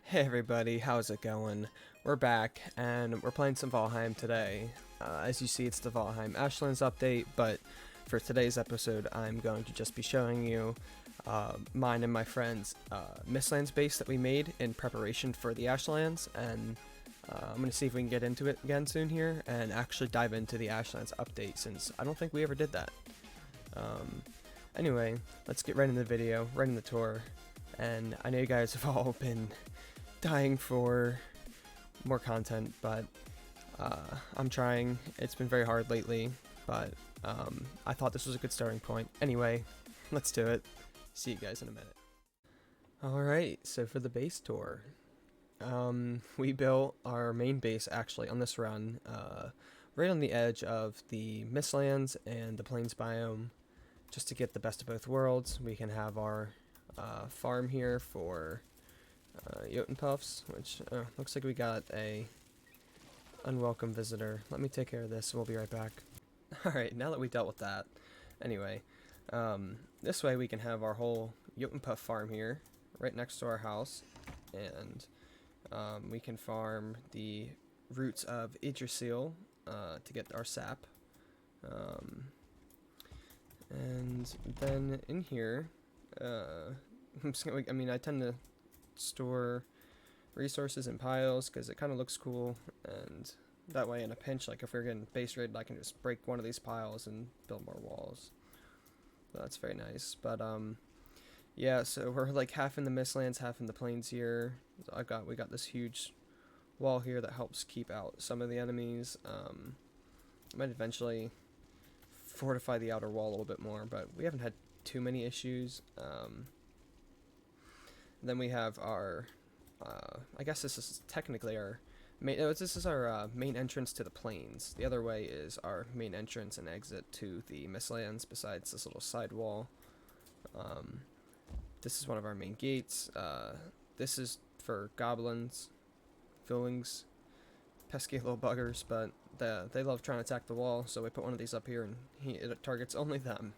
Hey everybody, how's it going? We're back, and we're playing some Valheim today. As you see, it's the Valheim Ashlands update, but for today's episode, I'm going to just be showing you mine and my friend's Mistlands base that we made in preparation for the Ashlands, and I'm going to see if we can get into it again soon here, and actually dive into the Ashlands update, since I don't think we ever did that. Anyway, let's get right into the video, right in the tour, and I know you guys have all been dying for more content, but I'm trying. It's been very hard lately, but I thought this was a good starting point. Anyway, let's do it. See you guys in a minute. Alright, so for the base tour, we built our main base actually on this run, right on the edge of the Mistlands and the Plains biome, just to get the best of both worlds. We can have our farm here for Jotun Puffs, which looks like we got a unwelcome visitor. Let me take care of this, we'll be right back. Alright, now that we dealt with that, anyway, this way we can have our whole Jotun Puff farm here, right next to our house, and we can farm the roots of Yggdrasil to get our sap. And then in here, I tend to store resources in piles because it kind of looks cool, and that way in a pinch, like if we're getting base raided, I can just break one of these piles and build more walls. So that's very nice. But yeah, so we're like half in the Mistlands, half in the plains here. So we got this huge wall here that helps keep out some of the enemies. Might eventually fortify the outer wall a little bit more, but we haven't had too many issues. Then we have our, I guess this is technically our main, this is our main entrance to the plains. The other way is our main entrance and exit to the Mistlands, besides this little side wall. This is one of our main gates. This is for goblins, villains, pesky little buggers, but they love trying to attack the wall, so we put one of these up here, and it targets only them.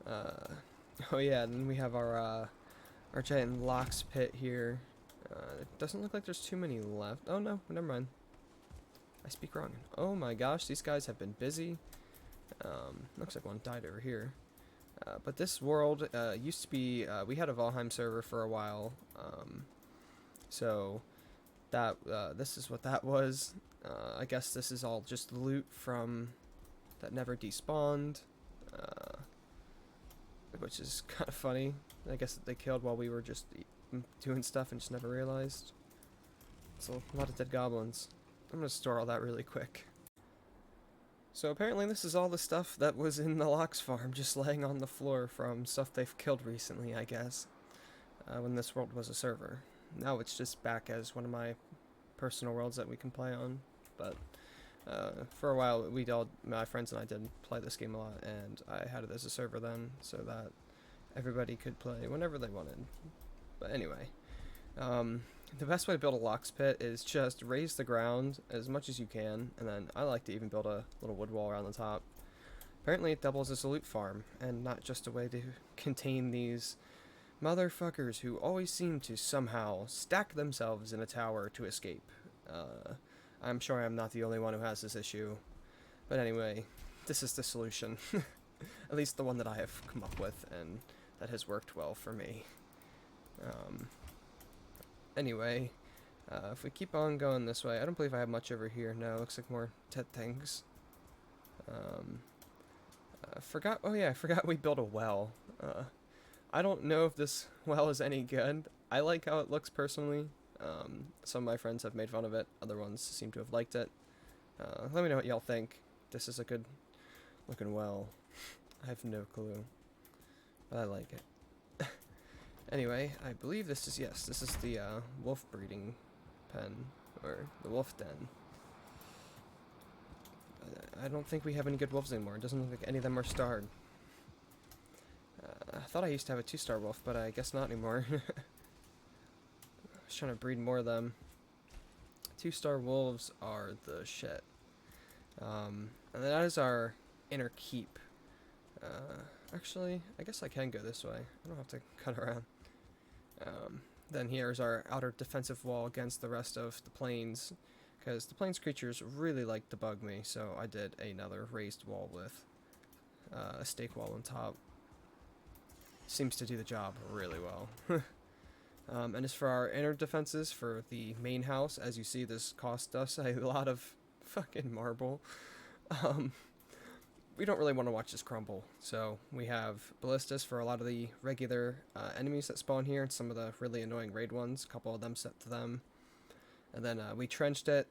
Oh yeah, and then we have our giant locks pit here. It doesn't look like there's too many left. Oh no, never mind. I speak wrong. Oh my gosh, these guys have been busy. Looks like one died over here. But this world used to be, we had a Valheim server for a while. So that this is what that was. I guess this is all just loot from that never despawned, which is kind of funny. I guess that they killed while we were just doing stuff and just never realized. So a lot of dead goblins. I'm gonna store all that really quick. So apparently this is all the stuff that was in the Lox farm, just laying on the floor from stuff they've killed recently, I guess, when this world was a server. Now it's just back as one of my personal worlds that we can play on, but for a while my friends and I did play this game a lot, and I had it as a server then, so that everybody could play whenever they wanted. But anyway, the best way to build a Lox pit is just raise the ground as much as you can, and then I like to even build a little wood wall around the top. Apparently it doubles as a loot farm, and not just a way to contain these motherfuckers who always seem to somehow stack themselves in a tower to escape. I'm sure I'm not the only one who has this issue, but anyway, this is the solution. At least the one that I have come up with, and that has worked well for me. Anyway, if we keep on going this way, I don't believe I have much over here. No, looks like more dead things. I forgot we built a well. I don't know if this well is any good. I like how it looks personally. Some of my friends have made fun of it. Other ones seem to have liked it. Let me know what y'all think. This is a good looking well. I have no clue, but I like it. Anyway, I believe this is the wolf breeding pen, or the wolf den. I don't think we have any good wolves anymore. It doesn't look like any of them are starred. I thought I used to have a 2-star wolf, but I guess not anymore. I was trying to breed more of them. 2-star wolves are the shit. And that is our inner keep. Actually, I guess I can go this way. I don't have to cut around. Then here's our outer defensive wall against the rest of the plains, because the plains creatures really like to bug me, so I did another raised wall with a stake wall on top. Seems to do the job really well. And as for our inner defenses for the main house, as you see, this cost us a lot of fucking marble. We don't really want to watch this crumble, so we have ballistas for a lot of the regular enemies that spawn here, and some of the really annoying raid ones, a couple of them set to them. And then we trenched it,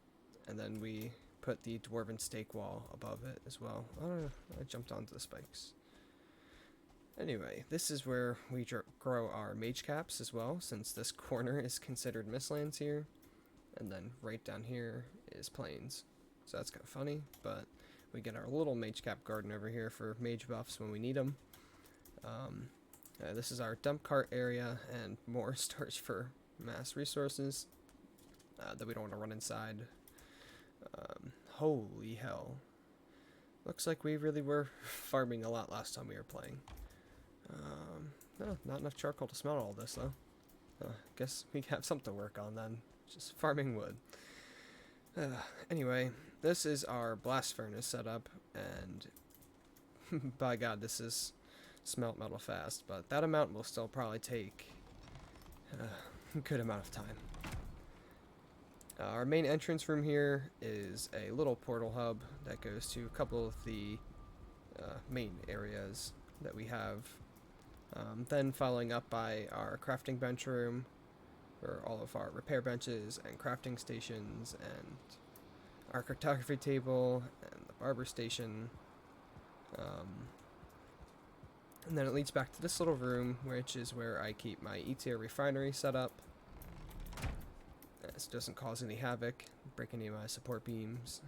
and then we put the dwarven stake wall above it as well. Oh, I jumped onto the spikes. Anyway, this is where we grow our mage caps as well, since this corner is considered Mistlands here. And then right down here is plains. So that's kind of funny, but we get our little mage cap garden over here for mage buffs when we need them. This is our dump cart area and more storage for mass resources that we don't want to run inside. Holy hell. Looks like we really were farming a lot last time we were playing. No, not enough charcoal to smelt all this, though. Guess we have something to work on then. Just farming wood. Anyway, this is our blast furnace setup, and by God, this is smelt metal fast, but that amount will still probably take a good amount of time. Our main entrance room here is a little portal hub that goes to a couple of the main areas that we have. Then following up by our crafting bench room, for all of our repair benches and crafting stations, and our cartography table and the barber station. And then it leads back to this little room, which is where I keep my E-tier refinery set up. This doesn't cause any havoc, break any of my support beams.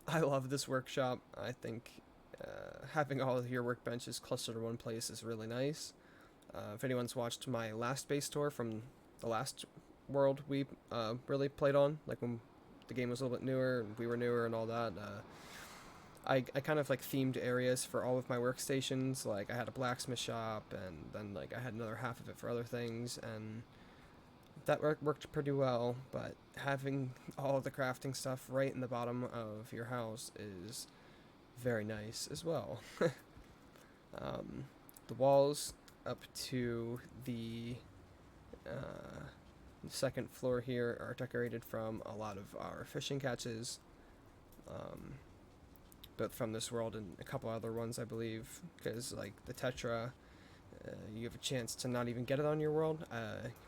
I love this workshop. I think having all of your workbenches clustered in one place is really nice. If anyone's watched my last base tour from the last world we really played on, like when the game was a little bit newer and we were newer and all that, I kind of like themed areas for all of my workstations. Like I had a blacksmith shop, and then like I had another half of it for other things, and that worked pretty well. But having all of the crafting stuff right in the bottom of your house is very nice as well. The walls up to the second floor here are decorated from a lot of our fishing catches, both from this world and a couple other ones, I believe, because like the tetra, you have a chance to not even get it on your world.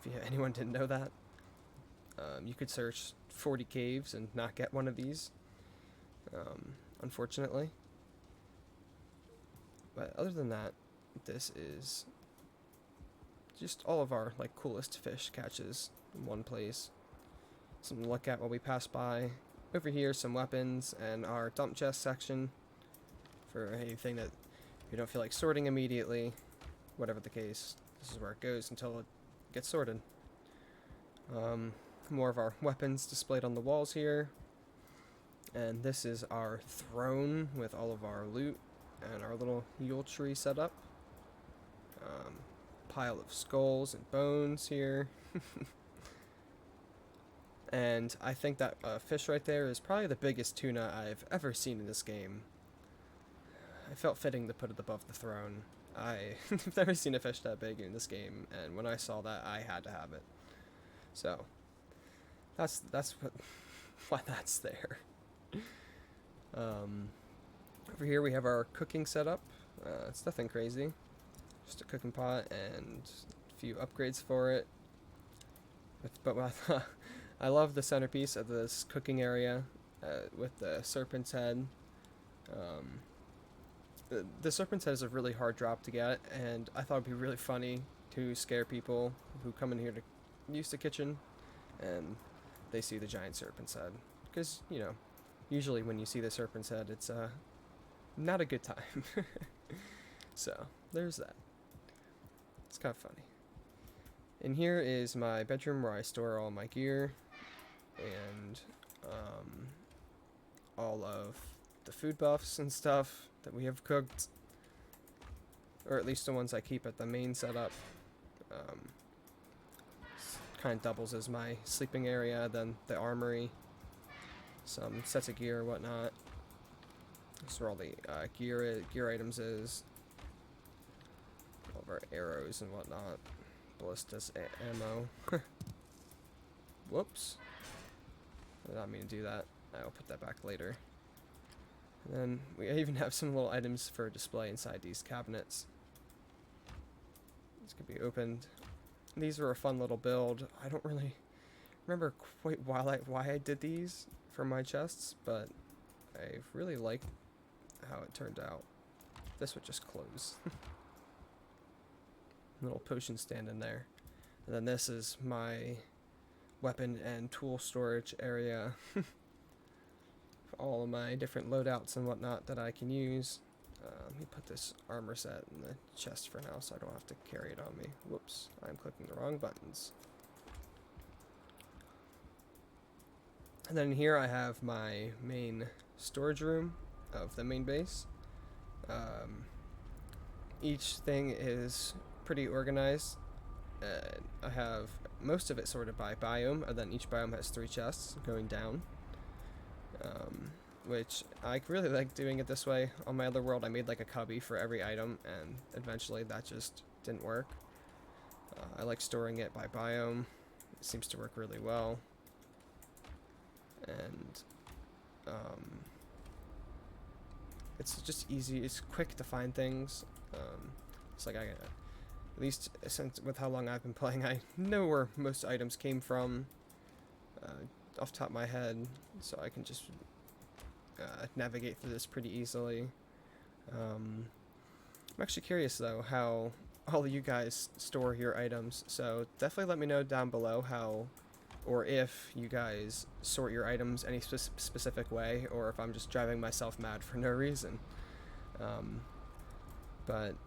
If anyone didn't know that, you could search 40 caves and not get one of these, unfortunately. But other than that, this is just all of our like coolest fish catches in one place. Something to look at while we pass by. Over here, some weapons and our dump chest section for anything that you don't feel like sorting immediately. Whatever the case, this is where it goes until it gets sorted. More of our weapons displayed on the walls here. And this is our throne with all of our loot and our little Yule tree set up. Pile of skulls and bones here. And I think that fish right there is probably the biggest tuna I've ever seen in this game. I felt fitting to put it above the throne. I've never seen a fish that big in this game, and when I saw that, I had to have it. So that's why that's there. Over here we have our cooking setup. It's nothing crazy, just a cooking pot and a few upgrades for it. But I love the centerpiece of this cooking area with the serpent's head. The serpent's head is a really hard drop to get, and I thought it'd be really funny to scare people who come in here to use the kitchen and they see the giant serpent's head. Because, you know, usually when you see the serpent's head, it's not a good time. So, there's that. It's kind of funny. And here is my bedroom where I store all my gear and all of the food buffs and stuff that we have cooked, or at least the ones I keep at the main setup. Kind of doubles as my sleeping area, then the armory, some sets of gear and whatnot. This is where all the gear items is. All of our arrows and whatnot. Ballistas ammo. Whoops. I did not mean to do that. I'll put that back later. And then we even have some little items for display inside these cabinets. These can be opened. These were a fun little build. I don't really remember quite why I did these for my chests, but I really like how it turned out. This would just close. Little potion stand in there. And then this is my weapon and tool storage area. For all of my different loadouts and whatnot that I can use. Let me put this armor set in the chest for now so I don't have to carry it on me. Whoops, I'm clicking the wrong buttons. And then here I have my main storage room of the main base. Each thing is pretty organized. I have most of it sorted by biome, and then each biome has 3 chests going down. Which I really like doing it this way. On my other world I made like a cubby for every item, and eventually that just didn't work. I like storing it by biome. It seems to work really well. And it's just easy, it's quick to find things. It's like at least since with how long I've been playing, I know where most items came from off the top of my head, so I can just navigate through this pretty easily. I'm actually curious though how all of you guys store your items, so definitely let me know down below how or if you guys sort your items any specific way, or if I'm just driving myself mad for no reason. And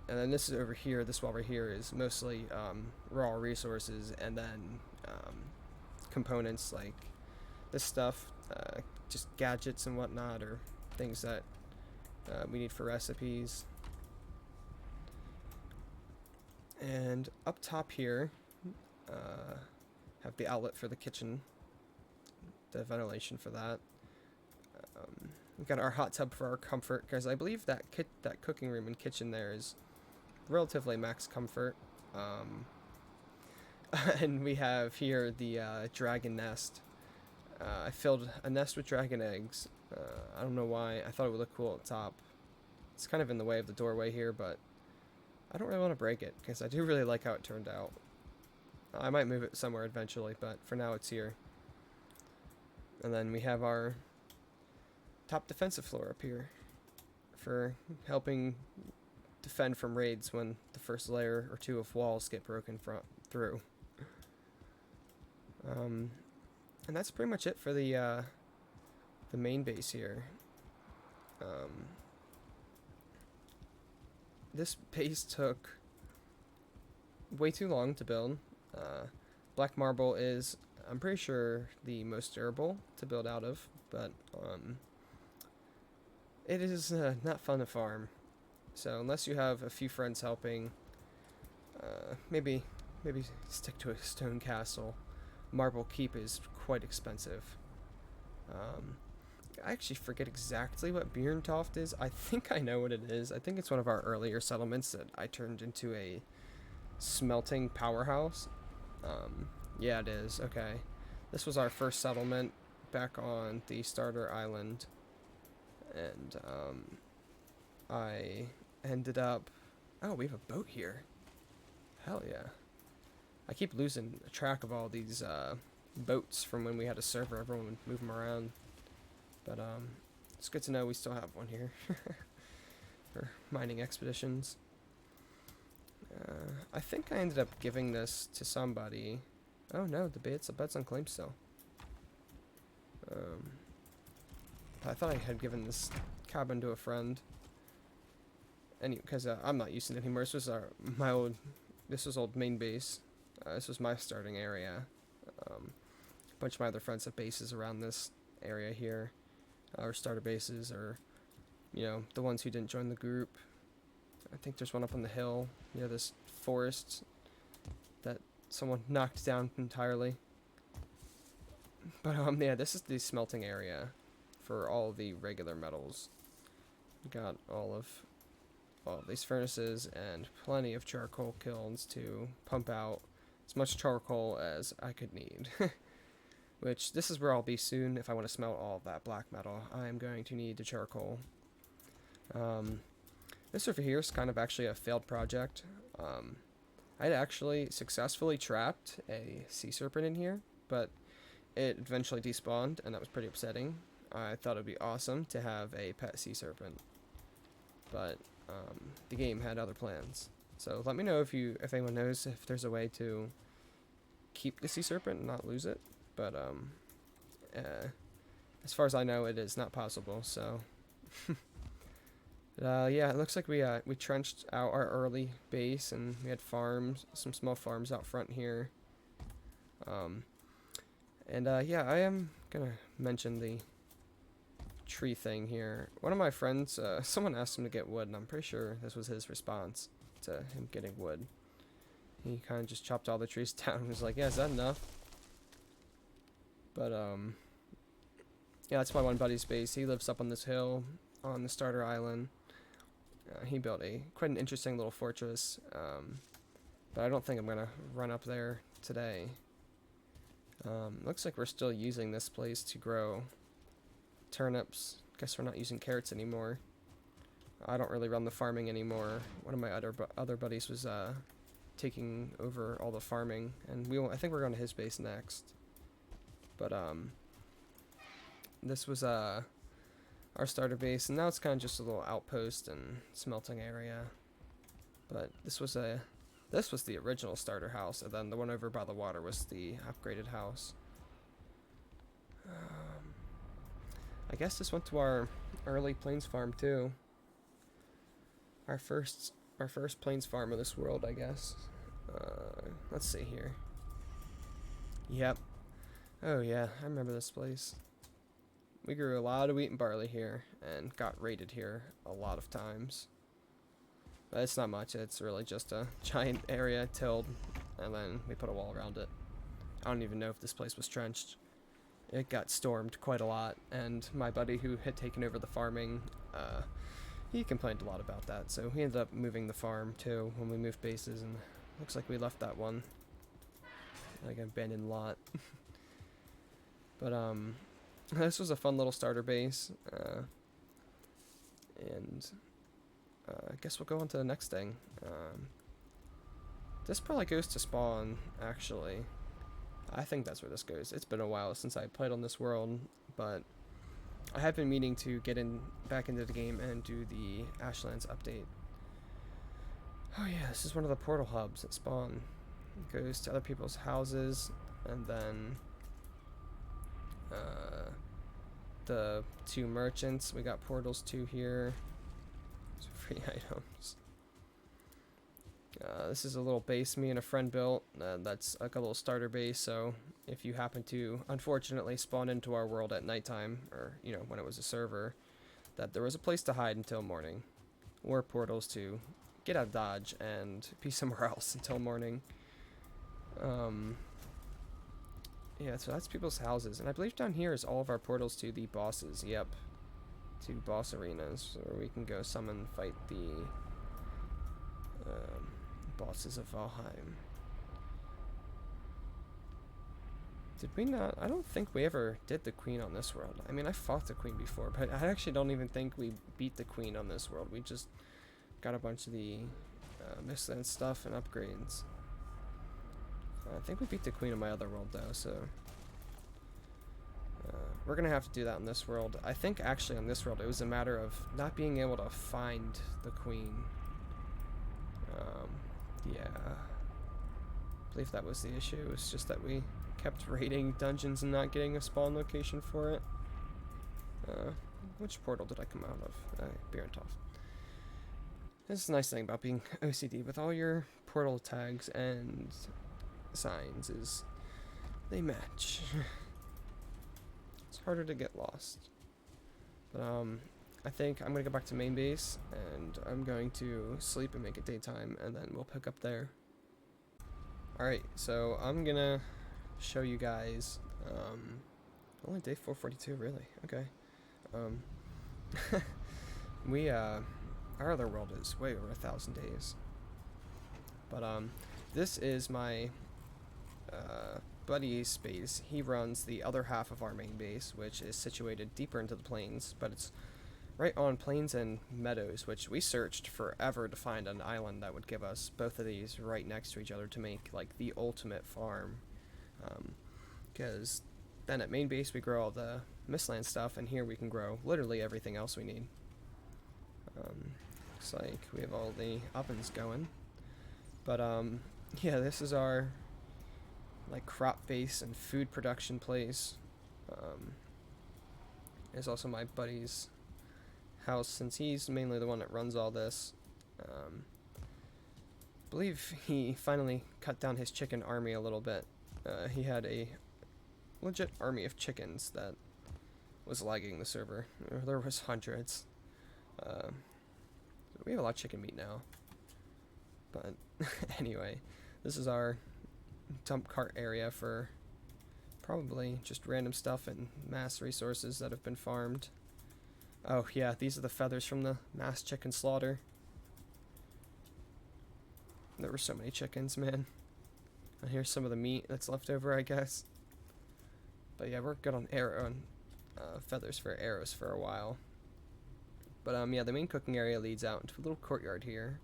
then this is over here, this wall right here is mostly raw resources, and then components like this stuff, just gadgets and whatnot, or things that we need for recipes. And up top here, have the outlet for the kitchen, the ventilation for that. We've got our hot tub for our comfort, because I believe that that cooking room and kitchen there is relatively max comfort. And we have here the dragon nest. I filled a nest with dragon eggs. I don't know why. I thought it would look cool at the top. It's kind of in the way of the doorway here, but I don't really want to break it, because I do really like how it turned out. I might move it somewhere eventually, but for now it's here. And then we have our top defensive floor up here for helping defend from raids when the first layer or 2 of walls get broken through. And that's pretty much it for the main base here. This base took way too long to build. Black marble is, I'm pretty sure, the most durable to build out of, but it is not fun to farm. So unless you have a few friends helping, maybe stick to a stone castle. Marble keep is quite expensive. I actually forget exactly what Bjorntoft is. I think I know what it is. I think it's one of our earlier settlements that I turned into a smelting powerhouse. Yeah, it is. Okay. This was our first settlement back on the starter island. And I ended up... Oh, we have a boat here. Hell yeah. I keep losing track of all these boats from when we had a server. Everyone would move them around. But it's good to know we still have one here for mining expeditions. I think I ended up giving this to somebody. Oh no, the bed's unclaimed still. I thought I had given this cabin to a friend. Because I'm not using it anymore. This was this was old main base. This was my starting area. A bunch of my other friends have bases around this area here, or starter bases, or the ones who didn't join the group. I think there's one up on the hill near this forest. someone knocked down entirely. But yeah, this is the smelting area for all the regular metals. We got all of these furnaces and plenty of charcoal kilns to pump out as much charcoal as I could need. Which, this is where I'll be soon if I want to smelt all of that black metal. I am going to need the charcoal. This over here is kind of actually a failed project. I'd actually successfully trapped a sea serpent in here, but it eventually despawned, and that was pretty upsetting. I thought it would be awesome to have a pet sea serpent, but the game had other plans. So let me know if anyone knows if there's a way to keep the sea serpent and not lose it. But as far as I know, it is not possible. So yeah, it looks like we trenched out our early base, and we had farms, some small farms out front here. Yeah, I am gonna mention the tree thing here. One of my friends, someone asked him to get wood, and I'm pretty sure this was his response to him getting wood. He kind of just chopped all the trees down and was like, yeah, is that enough? But yeah, that's my one buddy's base. He lives up on this hill on the starter island. He built quite an interesting little fortress, but I don't think I'm gonna run up there today. Looks like we're still using this place to grow turnips. Guess we're not using carrots anymore. I don't really run the farming anymore. One of my other buddies was taking over all the farming, and I think we're going to his base next. But this was our starter base, and now it's kind of just a little outpost and smelting area. But this was the original starter house, and then the one over by the water was the upgraded house. I guess this went to our early plains farm too. Our first plains farm of this world, I guess. Let's see here. Yep. Oh yeah, I remember this place. We grew a lot of wheat and barley here, and got raided here a lot of times. But it's not much, it's really just a giant area tilled, and then we put a wall around it. I don't even know if this place was trenched. It got stormed quite a lot, and my buddy who had taken over the farming, he complained a lot about that, so he ended up moving the farm too when we moved bases, and looks like we left that one like an abandoned lot. But this was a fun little starter base, and I guess we'll go on to the next thing. This probably goes to spawn, actually. I think that's where this goes. It's been a while since I played on this world, but I have been meaning to get back into the game and do the Ashlands update. Oh yeah, this is one of the portal hubs at spawn. It goes to other people's houses, and then the two merchants. We got portals to here. Some free items. This is a little base me and a friend built. That's like a little starter base, so if you happen to unfortunately spawn into our world at nighttime, or when it was a server, that there was a place to hide until morning, or portals to get out of Dodge and be somewhere else until morning. Yeah, so that's people's houses, and I believe down here is all of our portals to the bosses. Yep, to boss arenas, where we can go summon, fight the bosses of Valheim. Did we not? I don't think we ever did the queen on this world. I mean, I fought the queen before, but I actually don't even think we beat the queen on this world. We just got a bunch of the Mistlands stuff and upgrades. I think we beat the queen in my other world, though, so we're gonna have to do that in this world. I think actually on this world it was a matter of not being able to find the queen. Yeah, I believe that was the issue. It was just that we kept raiding dungeons and not getting a spawn location for it. Which portal did I come out of? Barentov. This is the nice thing about being OCD with all your portal tags and signs is they match. It's harder to get lost. But I think I'm gonna go back to main base, and I'm going to sleep and make it daytime, and then we'll pick up there. Alright, so I'm gonna show you guys, only day 442, really, okay. Um, our other world is way over 1,000 days. But, this is my, buddy's base. He runs the other half of our main base, which is situated deeper into the plains, but it's right on plains and meadows, which we searched forever to find an island that would give us both of these right next to each other to make, like, the ultimate farm. Because then at main base we grow all the Mistlands stuff, and here we can grow literally everything else we need. Looks like we have all the ovens going. But, yeah, this is our, like, crop base and food production place. There's also my buddy's house, since he's mainly the one that runs all this. I believe he finally cut down his chicken army a little bit. He had a legit army of chickens that was lagging the server. There was hundreds. We have a lot of chicken meat now. But anyway, this is our dump cart area for probably just random stuff and mass resources that have been farmed. Oh yeah, these are the feathers from the mass chicken slaughter. There were so many chickens, man. And here's some of the meat that's left over, I guess. But yeah, we're good on arrow and feathers for arrows for a while. But yeah, the main cooking area leads out into a little courtyard here,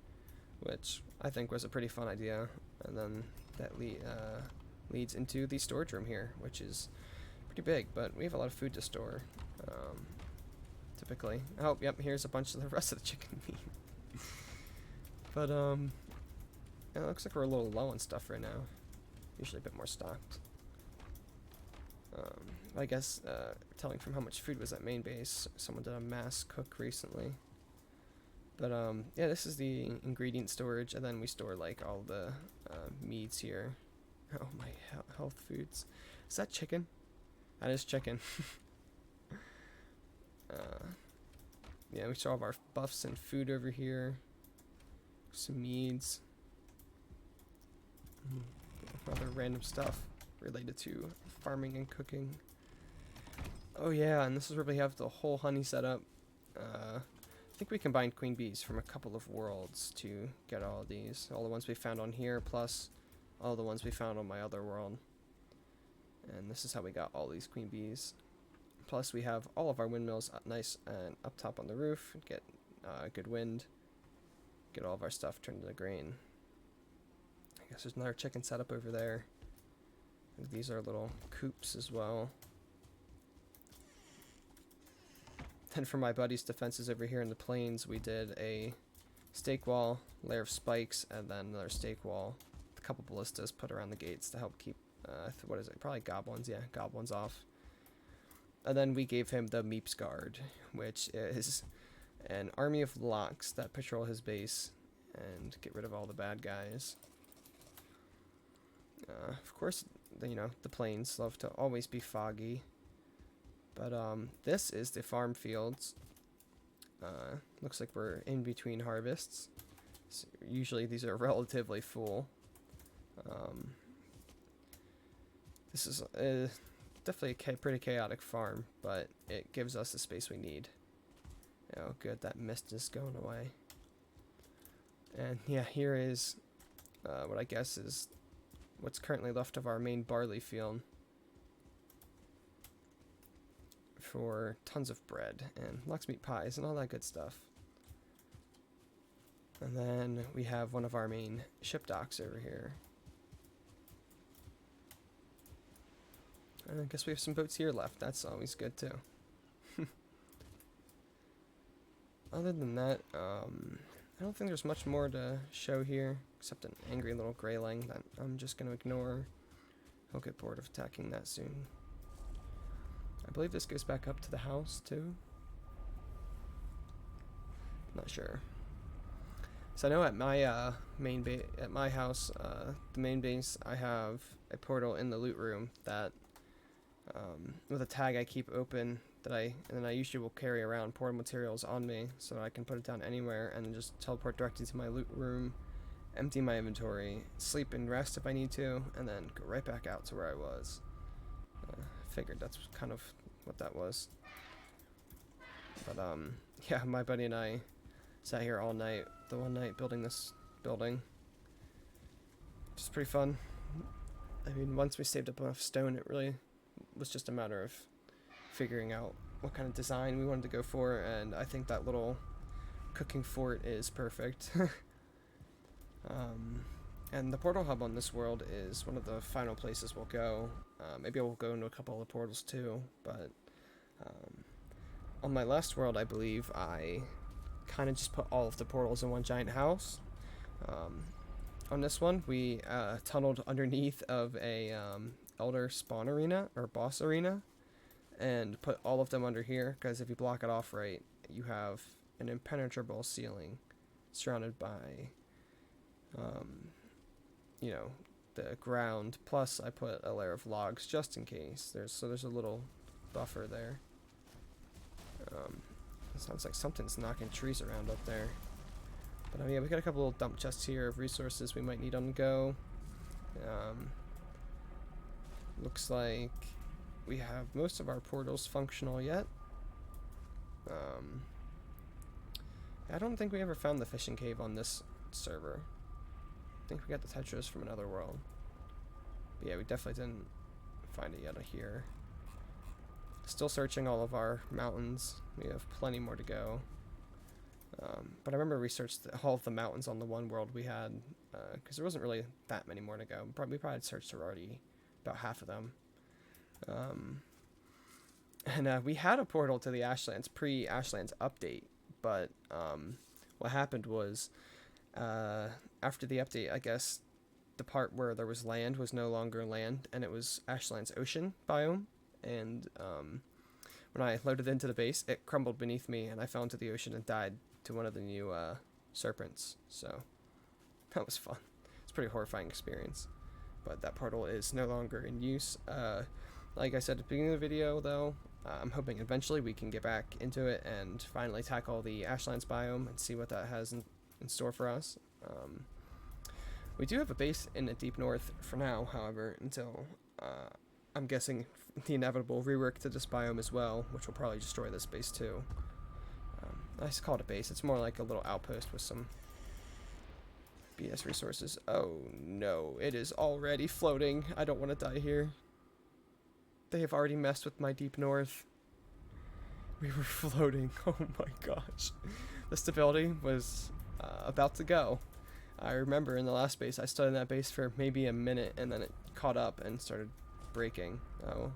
which I think was a pretty fun idea. And then that leads into the storage room here, which is pretty big, but we have a lot of food to store. Typically. Oh, yep, here's a bunch of the rest of the chicken meat. But, it looks like we're a little low on stuff right now. Usually a bit more stocked. I guess, telling from how much food was at main base, someone did a mass cook recently. But, yeah, this is the ingredient storage, and then we store, like, all the, meats here. Oh, my health foods. Is that chicken? That is chicken. Yeah, we store all of our buffs and food over here. Some meads. Other random stuff related to farming and cooking. Oh yeah, and this is where we have the whole honey setup. I think we combined queen bees from a couple of worlds to get all of these. All the ones we found on here, plus all the ones we found on my other world. And this is how we got all these queen bees. Plus we have all of our windmills nice and up top on the roof. Get good wind. Get all of our stuff turned into grain. I guess there's another chicken setup over there. These are little coops as well. Then for my buddy's defenses over here in the plains, we did a stake wall, layer of spikes, and then another stake wall. A couple ballistas put around the gates to help keep, what is it, probably goblins, yeah, goblins off. And then we gave him the Meeps Guard, which is an army of locks that patrol his base and get rid of all the bad guys. Of course, the plains love to always be foggy. But this is the farm fields. Looks like we're in between harvests. So usually these are relatively full. This is definitely a pretty chaotic farm, but it gives us the space we need. Oh good, that mist is going away. And yeah, here is what I guess is what's currently left of our main barley field. For tons of bread and lox meat pies and all that good stuff. And then we have one of our main ship docks over here. I guess we have some boats here left. That's always good too. Other than that, I don't think there's much more to show here, except an angry little greyling that I'm just going to ignore. He'll get bored of attacking that soon. I believe this goes back up to the house too. Not sure. So I know at my at my house, the main base, I have a portal in the loot room that with a tag I keep open and then I usually will carry around portal materials on me so that I can put it down anywhere and then just teleport directly to my loot room empty my inventory, sleep and rest if I need to, and then go right back out to where I was. Figured that's kind of what that was. But yeah, my buddy and I sat here all night, the one night building this building. Which is pretty fun. I mean, once we saved up enough stone, it really was just a matter of figuring out what kind of design we wanted to go for, and I think that little cooking fort is perfect. And the portal hub on this world is one of the final places we'll go. Maybe we'll go into a couple of the portals too, but on my last world, I believe I kind of just put all of the portals in one giant house. On this one, we tunneled underneath of a elder spawn arena, or boss arena, and put all of them under here, because if you block it off right, you have an impenetrable ceiling surrounded by, you know, the ground. Plus, I put a layer of logs just in case. There's a little buffer there. It sounds like something's knocking trees around up there. But yeah, we got a couple little dump chests here of resources we might need on the go. Looks like we have most of our portals functional yet. I don't think we ever found the fishing cave on this server. I think we got the tetras from another world. But yeah, we definitely didn't find it yet here. Still searching all of our mountains. We have plenty more to go. But I remember we researched all of the mountains on the one world we had, because there wasn't really that many more to go. We probably had searched already about half of them. And we had a portal to the Ashlands, pre-Ashlands update, but what happened was, after the update, I guess, the part where there was land was no longer land, and it was Ashlands ocean biome, and when I loaded into the base, it crumbled beneath me, and I fell into the ocean and died to one of the new serpents, so that was fun. It's a pretty horrifying experience, but that portal is no longer in use. Like I said at the beginning of the video, though, I'm hoping eventually we can get back into it and finally tackle the Ashlands biome and see what that has in store for us. We do have a base in the Deep North for now, however, until I'm guessing the inevitable rework to this biome as well, which will probably destroy this base too. I just call it a base. It's more like a little outpost with some BS resources. Oh no, it is already floating. I don't want to die here. They have already messed with my Deep North. We were floating. Oh my gosh. The stability was about to go. I remember in the last base, I stood in that base for maybe a minute, and then it caught up and started breaking. Oh,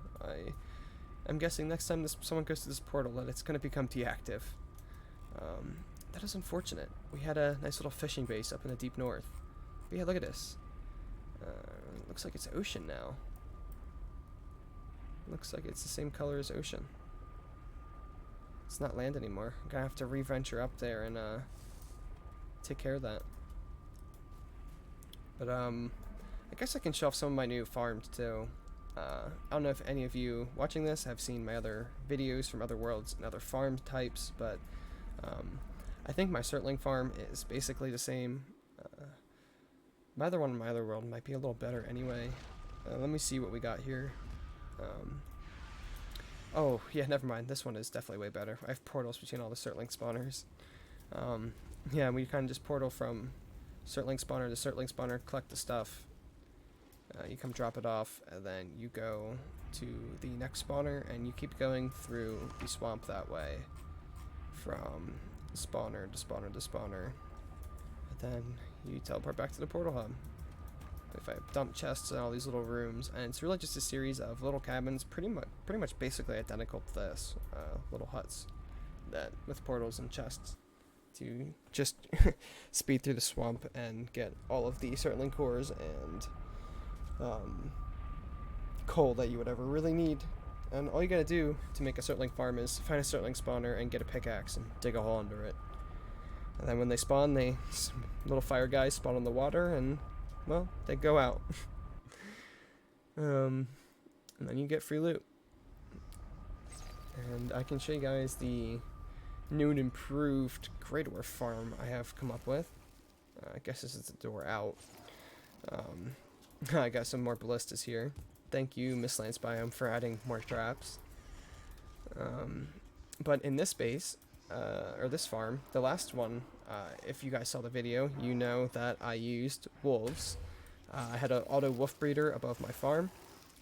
I'm guessing next time someone goes to this portal that it's going to become deactive. That is unfortunate. We had a nice little fishing base up in the Deep North. But yeah, look at this. Looks like it's ocean now. Looks like it's the same color as ocean. It's not land anymore. I'm gonna have to re-venture up there and take care of that. But I guess I can show off some of my new farms too. I don't know if any of you watching this have seen my other videos from other worlds and other farm types, but I think my Surtling farm is basically the same. My other one in my other world might be a little better anyway. Let me see what we got here. Oh, yeah, never mind. This one is definitely way better. I have portals between all the Surtling spawners. Yeah, we kind of just portal from Surtling spawner to Surtling spawner, collect the stuff. You come drop it off, and then you go to the next spawner, and you keep going through the swamp that way. From spawner to spawner to spawner. And then you teleport back to the portal hub. If I dump chests in all these little rooms, and it's really just a series of little cabins, pretty much basically identical to this, little huts that with portals and chests to just speed through the swamp and get all of the Surtling cores and coal that you would ever really need. And all you gotta do to make a Surtling farm is find a Surtling spawner and get a pickaxe and dig a hole under it. And then when they spawn, little fire guys spawn on the water, and well, they go out. And then you get free loot. And I can show you guys the new and improved Great Dwarf farm I have come up with. I guess this is the door out. I got some more ballistas here. Thank you, Mistlands biome, for adding more traps. But in this base, or this farm, the last one, if you guys saw the video, you know that I used wolves. I had an auto wolf breeder above my farm,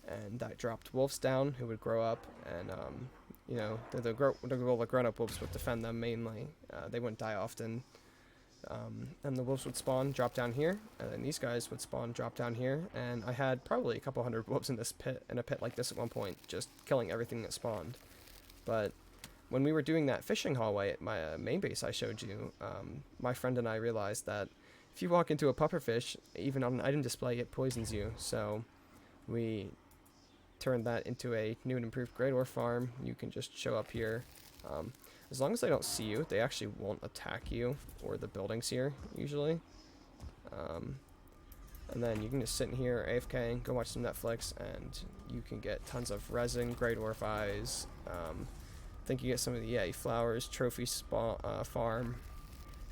and that dropped wolves down who would grow up, and you know, the grown-up wolves would defend them mainly. They wouldn't die often. And the wolves would spawn, drop down here, and then these guys would spawn, drop down here, and I had probably a couple hundred wolves in this pit, in a pit like this at one point, just killing everything that spawned. But when we were doing that fishing hallway at my main base I showed you, my friend and I realized that if you walk into a pufferfish, even on an item display, it poisons you. So we turned that into a new and improved great ore farm. You can just show up here. As long as they don't see you, they actually won't attack you or the buildings here, usually. And then you can just sit in here, AFK, go watch some Netflix, and you can get tons of resin, great ore eyes. I think you get some of the flowers, trophy farm.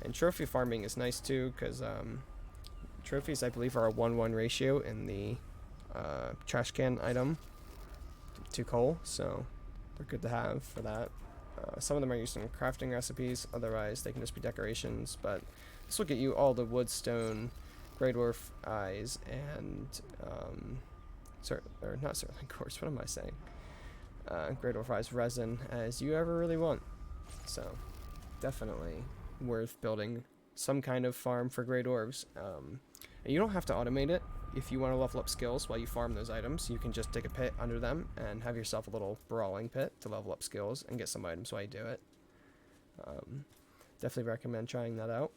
And trophy farming is nice too, because trophies, I believe, are a 1-1 ratio in the trash can item to coal, so they're good to have for that. Some of them are used in crafting recipes, otherwise they can just be decorations, but this will get you all the wood, stone, great ore eyes, and not certainly quartz, what am I saying? Great ore eyes, resin, as you ever really want. So definitely worth building some kind of farm for great orbs. And you don't have to automate it. If you want to level up skills while you farm those items, you can just dig a pit under them and have yourself a little brawling pit to level up skills and get some items while you do it. Definitely recommend trying that out.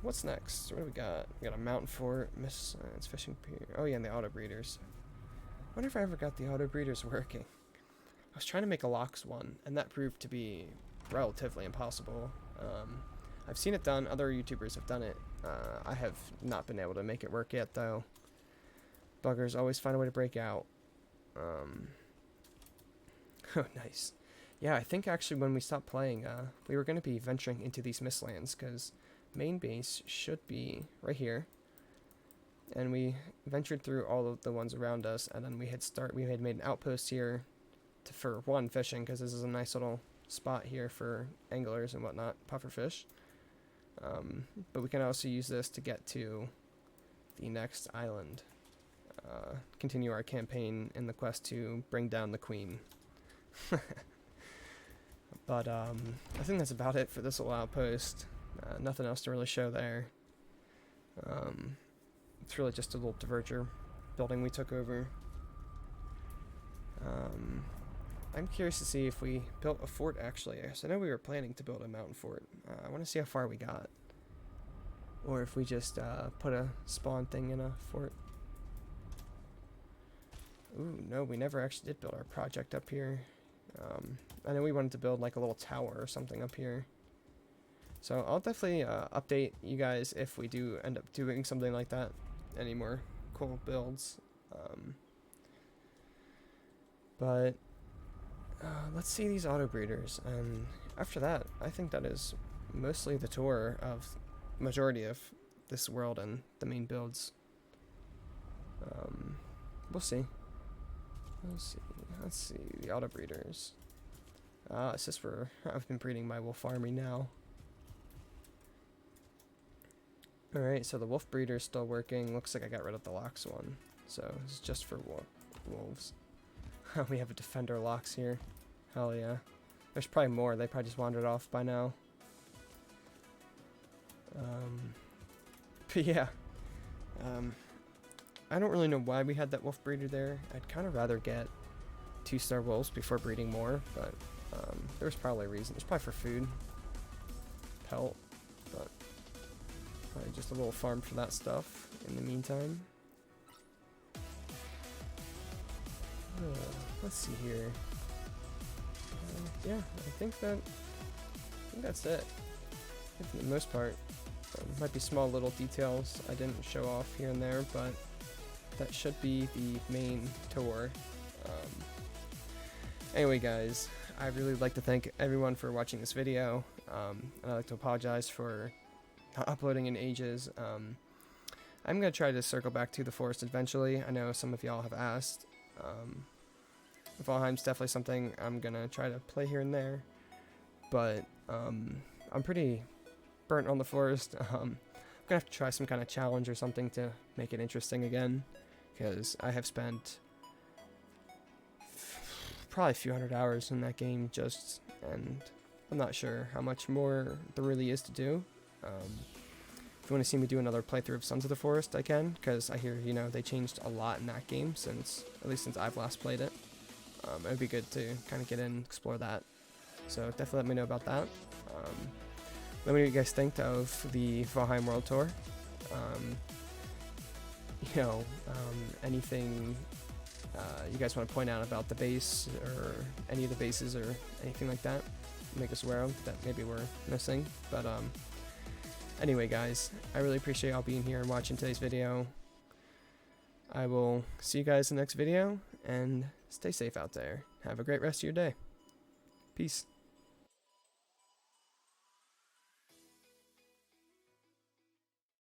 What's next? What do we got? We got a mountain fort, Mistlands fishing pier. Oh yeah, and the auto breeders. I wonder if I ever got the auto breeders working. I was trying to make a locks one, and that proved to be relatively impossible. I've seen it done. Other YouTubers have done it. I have not been able to make it work yet, though. Buggers always find a way to break out. Oh, nice. Yeah, I think actually when we stopped playing, we were going to be venturing into these Mistlands, because main base should be right here. And we ventured through all of the ones around us, and then we had made an outpost here for one, fishing, because this is a nice little spot here for anglers and whatnot, pufferfish. But we can also use this to get to the next island. Continue our campaign in the quest to bring down the queen. But I think that's about it for this little outpost. Nothing else to really show there. It's really just a little diverger building we took over. I'm curious to see if we built a fort, actually. So I know we were planning to build a mountain fort. I want to see how far we got. Or if we just put a spawn thing in a fort. Ooh, no, we never actually did build our project up here. I know we wanted to build like a little tower or something up here. So I'll definitely update you guys if we do end up doing something like that. Any more cool builds. But let's see these auto breeders, and after that, I think that is mostly the tour of majority of this world and the main builds. We'll see. Let's see the auto breeders. It's just for I've been breeding my wolf army now. All right, so the wolf breeder is still working. Looks like I got rid of the locks one, so it's just for wolves. We have a defender locks here. Hell yeah. There's probably more. They probably just wandered off by now. But yeah. I don't really know why we had that wolf breeder there. I'd kind of rather get 2-star wolves before breeding more, but there's probably a reason. It's probably for food. Pelt. But probably just a little farm for that stuff in the meantime. Let's see here. Yeah, I think that's it. For the most part. Might be small little details I didn't show off here and there, but that should be the main tour. Anyway, guys, I'd really like to thank everyone for watching this video, and I'd like to apologize for not uploading in ages. I'm going to try to circle back to the forest eventually. I know some of y'all have asked. Valheim's definitely something I'm going to try to play here and there. But I'm pretty burnt on the forest. I'm going to have to try some kind of challenge or something to make it interesting again. Because I have spent probably a few hundred hours in that game and I'm not sure how much more there really is to do. If you want to see me do another playthrough of Sons of the Forest, I can, because I hear, you know, they changed a lot in that game at least since I've last played it. It would be good to kind of get in and explore that. So definitely let me know about that. Let me know what you guys think of the Valheim World Tour. Anything you guys want to point out about the base or any of the bases or anything like that, make us aware of that maybe we're missing. But anyway, guys, I really appreciate y'all being here and watching today's video. I will see you guys in the next video, and stay safe out there. Have a great rest of your day. Peace.